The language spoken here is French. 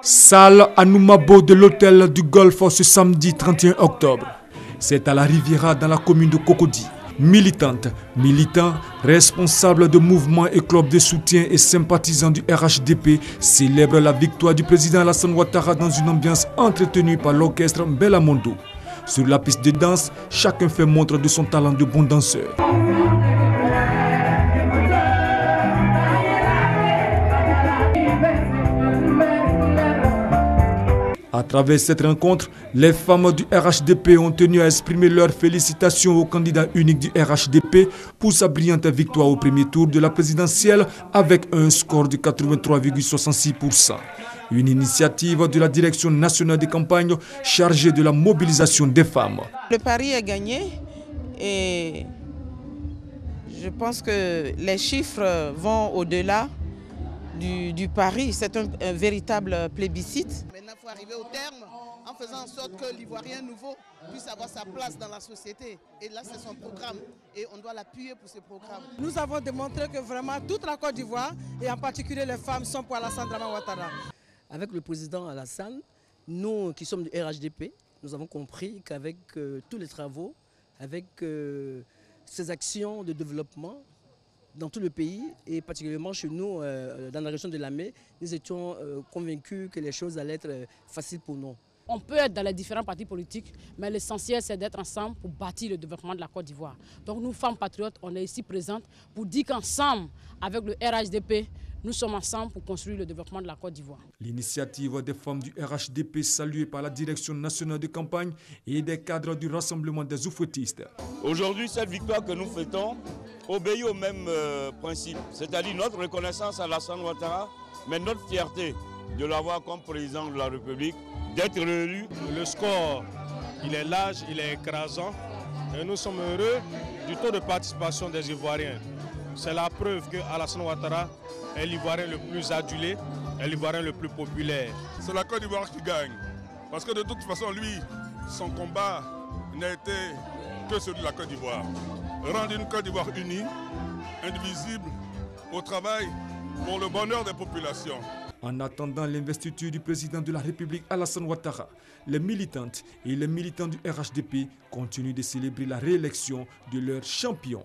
Salle Anoumabo de l'hôtel du Golfe ce samedi 31 octobre. C'est à la Riviera dans la commune de Cocody. Militantes, militants, responsables de mouvements et clubs de soutien et sympathisants du RHDP célèbrent la victoire du président Alassane Ouattara dans une ambiance entretenue par l'orchestre Mbelamondo. Sur la piste de danse, chacun fait montre de son talent de bon danseur. À travers cette rencontre, les femmes du RHDP ont tenu à exprimer leurs félicitations au candidat unique du RHDP pour sa brillante victoire au premier tour de la présidentielle avec un score de 83,66%. Une initiative de la Direction nationale des campagnes chargée de la mobilisation des femmes. Le pari est gagné et je pense que les chiffres vont au-delà du pari. C'est un véritable plébiscite. Maintenant, il faut arriver au terme en faisant en sorte que l'Ivoirien nouveau puisse avoir sa place dans la société. Et là, c'est son programme. Et on doit l'appuyer pour ce programme. Nous avons démontré que vraiment toute la Côte d'Ivoire, et en particulier les femmes, sont pour Alassane Ouattara. Avec le président Alassane, nous qui sommes du RHDP, nous avons compris qu'avec tous les travaux, avec ces actions de développement, dans tout le pays et particulièrement chez nous, dans la région de Lamé, nous étions convaincus que les choses allaient être faciles pour nous. On peut être dans les différents partis politiques, mais l'essentiel c'est d'être ensemble pour bâtir le développement de la Côte d'Ivoire. Donc nous, femmes patriotes, on est ici présentes pour dire qu'ensemble, avec le RHDP, nous sommes ensemble pour construire le développement de la Côte d'Ivoire. L'initiative des femmes du RHDP saluée par la Direction nationale de campagne et des cadres du Rassemblement des oufouettistes. Aujourd'hui, cette victoire que nous fêtons obéit au même principe, c'est-à-dire notre reconnaissance à Alassane Ouattara, mais notre fierté de l'avoir comme président de la République, d'être élu. Le score, il est large, il est écrasant et nous sommes heureux du taux de participation des Ivoiriens. C'est la preuve que Alassane Ouattara est l'Ivoirien le plus adulé, est l'Ivoirien le plus populaire. C'est la Côte d'Ivoire qui gagne, parce que de toute façon, lui, son combat n'a été que celui de la Côte d'Ivoire. Rendre une Côte d'Ivoire unie, indivisible, au travail pour le bonheur des populations. En attendant l'investiture du président de la République Alassane Ouattara, les militantes et les militants du RHDP continuent de célébrer la réélection de leur champion.